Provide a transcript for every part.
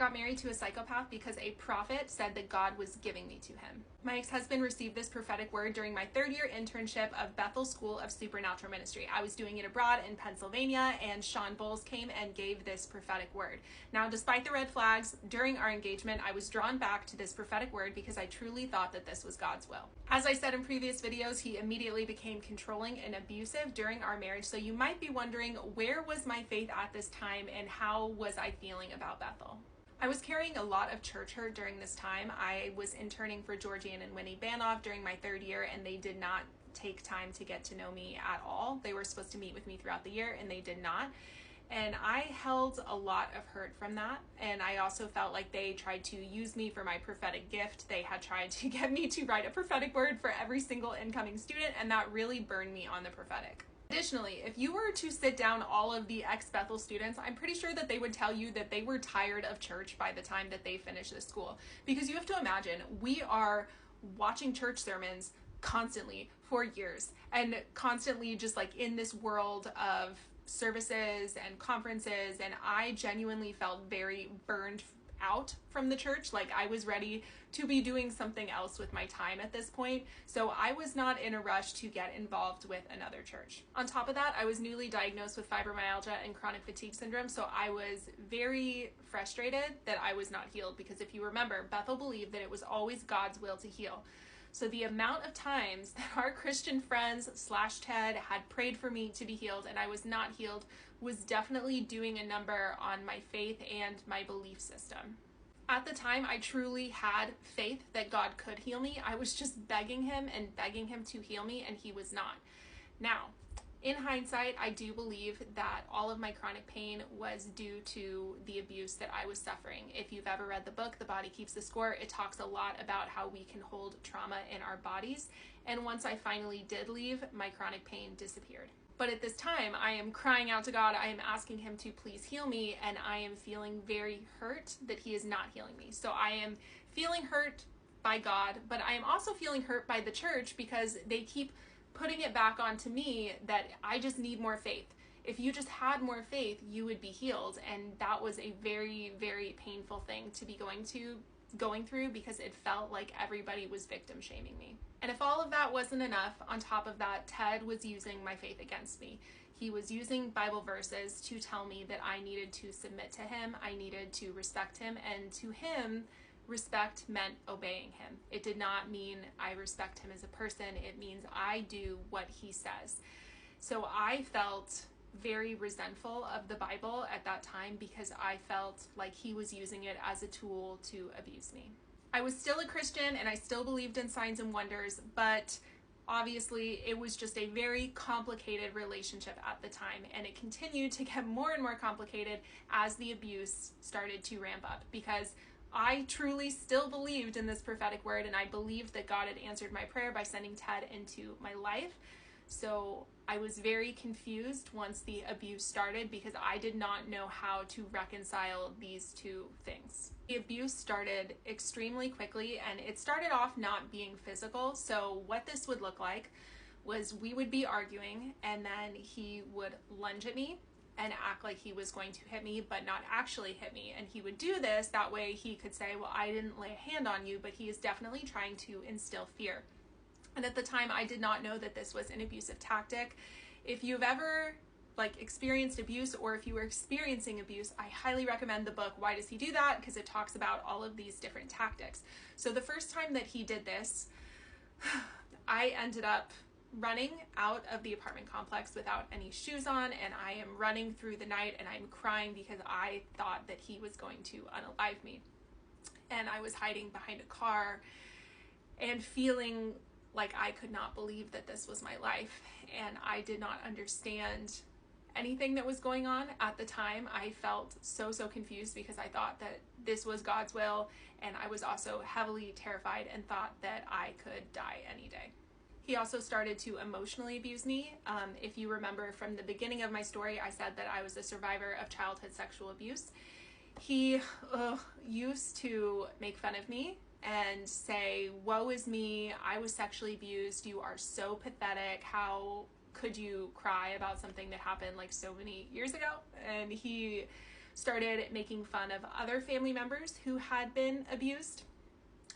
got married to a psychopath because a prophet said that God was giving me to him. My ex-husband received this prophetic word during my third-year internship of Bethel School of Supernatural Ministry. I was doing it abroad in Pennsylvania, and Sean Bowles came and gave this prophetic word. Now, despite the red flags, during our engagement, I was drawn back to this prophetic word because I truly thought that this was God's will. As I said in previous videos, he immediately became controlling and abusive during our marriage, so you might be wondering, where was my faith at this time and how was I feeling about Bethel? I was carrying a lot of church hurt during this time. I was interning for Georgian and Winnie Banoff during my third year, and they did not take time to get to know me at all. They were supposed to meet with me throughout the year, and they did not. And I held a lot of hurt from that. And I also felt like they tried to use me for my prophetic gift. They had tried to get me to write a prophetic word for every single incoming student, and that really burned me on the prophetic. Additionally, if you were to sit down all of the ex-Bethel students, I'm pretty sure that they would tell you that they were tired of church by the time that they finished this school. Because you have to imagine, we are watching church sermons constantly for years and constantly just like in this world of services and conferences, and I genuinely felt very burned out from the church. Like, I was ready to be doing something else with my time at this point, so I was not in a rush to get involved with another church. On top of that, I was newly diagnosed with fibromyalgia and chronic fatigue syndrome, so I was very frustrated that I was not healed, because if you remember, Bethel believed that it was always God's will to heal. So the amount of times that our Christian friends / Ted had prayed for me to be healed and I was not healed was definitely doing a number on my faith and my belief system. At the time, I truly had faith that God could heal me. I was just begging him to heal me, and he was not. Now, in hindsight, I do believe that all of my chronic pain was due to the abuse that I was suffering. If you've ever read the book, The Body Keeps the Score, it talks a lot about how we can hold trauma in our bodies. And once I finally did leave, my chronic pain disappeared. But at this time, I am crying out to God. I am asking him to please heal me, and I am feeling very hurt that he is not healing me. So I am feeling hurt by God, but I am also feeling hurt by the church because they keep putting it back onto me that I just need more faith. If you just had more faith, you would be healed. And that was a very, very painful thing to be going through, because it felt like everybody was victim shaming me. And if all of that wasn't enough, on top of that, Ted was using my faith against me. He was using Bible verses to tell me that I needed to submit to him, I needed to respect him, and to him, respect meant obeying him. It did not mean I respect him as a person. It means I do what he says. So I felt very resentful of the Bible at that time because I felt like he was using it as a tool to abuse me. I was still a Christian and I still believed in signs and wonders, but obviously it was just a very complicated relationship at the time, and it continued to get more and more complicated as the abuse started to ramp up, because I truly still believed in this prophetic word, and I believed that God had answered my prayer by sending Ted into my life. So I was very confused once the abuse started because I did not know how to reconcile these two things. The abuse started extremely quickly, and it started off not being physical. So what this would look like was we would be arguing, and then he would lunge at me and act like he was going to hit me, but not actually hit me. And he would do this, that way he could say, well, I didn't lay a hand on you, but he is definitely trying to instill fear. And at the time, I did not know that this was an abusive tactic. If you've ever experienced abuse, or if you were experiencing abuse, I highly recommend the book, Why Does He Do That? Because it talks about all of these different tactics. So the first time that he did this, I ended up running out of the apartment complex without any shoes on, and I am running through the night and I'm crying because I thought that he was going to unalive me. And I was hiding behind a car and feeling like I could not believe that this was my life, and I did not understand anything that was going on at the time. I felt so confused because I thought that this was God's will, and I was also heavily terrified and thought that I could die any day. He also started to emotionally abuse me. If you remember from the beginning of my story, I said that I was a survivor of childhood sexual abuse. He used to make fun of me and say, woe is me, I was sexually abused, you are so pathetic, how could you cry about something that happened like so many years ago? And he started making fun of other family members who had been abused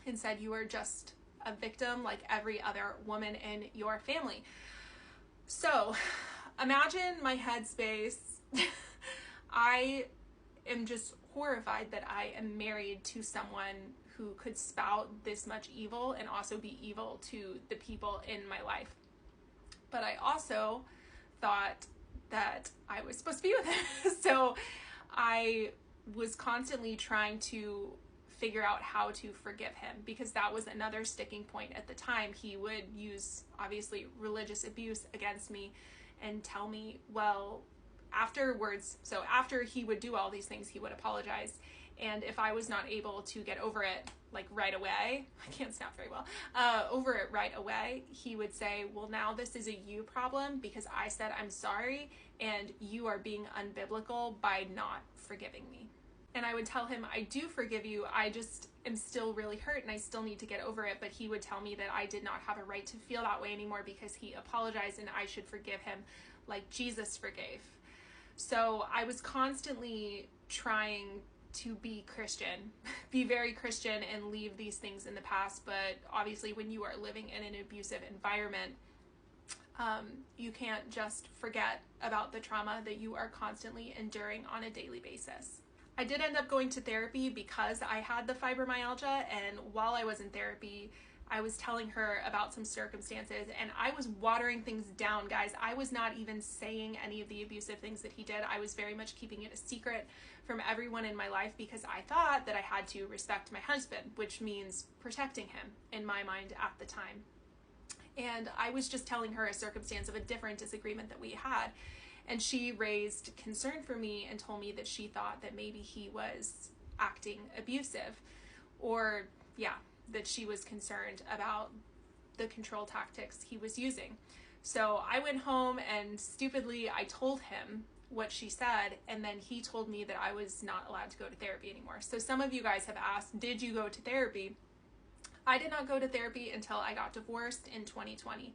and said, you are just a victim like every other woman in your family. So imagine my headspace. I am just horrified that I am married to someone who could spout this much evil and also be evil to the people in my life. But I also thought that I was supposed to be with him. So I was constantly trying to figure out how to forgive him, because that was another sticking point at the time. He would use, obviously, religious abuse against me and tell me, well, afterwards, so after he would do all these things, he would apologize. And if I was not able to get over it, like right away, I can't snap very well, over it right away, he would say, well, now this is a you problem because I said I'm sorry and you are being unbiblical by not forgiving me. And I would tell him, I do forgive you, I just am still really hurt and I still need to get over it. But he would tell me that I did not have a right to feel that way anymore because he apologized and I should forgive him like Jesus forgave. So I was constantly trying to be Christian, be very Christian and leave these things in the past. But obviously when you are living in an abusive environment, you can't just forget about the trauma that you are constantly enduring on a daily basis. I did end up going to therapy because I had the fibromyalgia, and while I was in therapy, I was telling her about some circumstances and I was watering things down, guys. I was not even saying any of the abusive things that he did. I was very much keeping it a secret from everyone in my life because I thought that I had to respect my husband, which means protecting him in my mind at the time. And I was just telling her a circumstance of a different disagreement that we had. And she raised concern for me and told me that she thought that maybe he was acting abusive, or that she was concerned about the control tactics he was using. So I went home and stupidly I told him what she said, and then he told me that I was not allowed to go to therapy anymore. So some of you guys have asked, did you go to therapy? I did not go to therapy until I got divorced in 2020.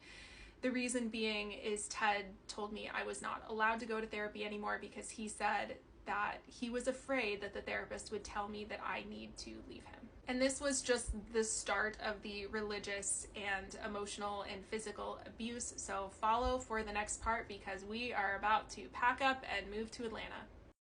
The reason being is Ted told me I was not allowed to go to therapy anymore because he said that he was afraid that the therapist would tell me that I need to leave him. And this was just the start of the religious and emotional and physical abuse. So follow for the next part because we are about to pack up and move to Atlanta.